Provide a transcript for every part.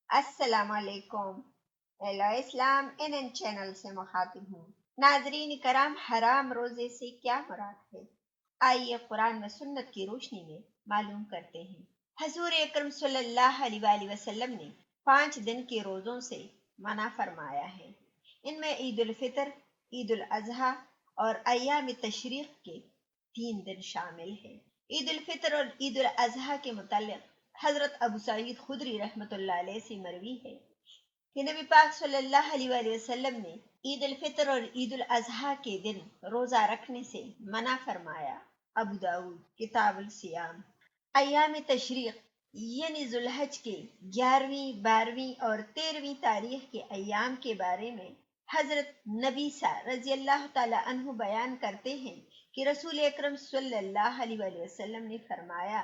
السلام علیکم۔ ایلو اسلام ان چینل سے مخاطب ہوں۔ ناظرین کرام، حرام روزے سے کیا مراد ہے؟ آئیے قرآن و سنت کی روشنی میں معلوم کرتے ہیں۔ حضور اکرم صلی اللہ علیہ وآلہ وسلم نے 5 دن کے روزوں سے منع فرمایا ہے۔ ان میں عید الفطر، عید الاضحیٰ اور ایام تشریق کے 3 دن شامل ہیں۔ عید الفطر اور عید الاضحیٰ کے متعلق حضرت ابو سعید خدری رحمۃ اللہ علیہ سے مروی ہے کہ نبی پاک صلی اللہ علیہ وآلہ وسلم نے عید الفطر اور عید الاضحیٰ کے دن روزہ رکھنے سے منع فرمایا۔ ابو داود کتاب الصیام۔ ایام تشریق یعنی ذوالحج کے 11ویں، 12ویں اور 13ویں تاریخ کے ایام کے بارے میں حضرت نبیسہ رضی اللہ تعالی عنہ بیان کرتے ہیں کہ رسول اکرم صلی اللہ علیہ وآلہ وسلم نے فرمایا،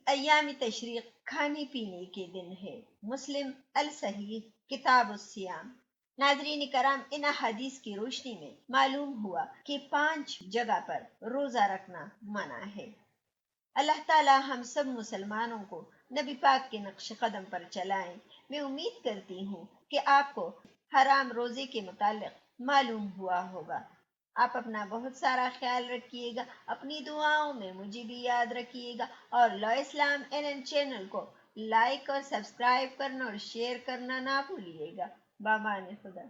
ایام تشریق کھانے پینے کے دن ہے۔ مسلم الصحیح کتاب الصیام۔ ناظرین کرام، ان احادیث کی روشنی میں معلوم ہوا کہ 5 جگہ پر روزہ رکھنا منع ہے۔ اللہ تعالی ہم سب مسلمانوں کو نبی پاک کے نقش قدم پر چلائیں۔ میں امید کرتی ہوں کہ آپ کو حرام روزے کے متعلق معلوم ہوا ہوگا۔ آپ اپنا بہت سارا خیال رکھیے گا، اپنی دعاؤں میں مجھے بھی یاد رکھیے گا، اور لو اسلام این چینل کو لائک اور سبسکرائب کرنا اور شیئر کرنا نہ بھولیے گا۔ بامان خدا۔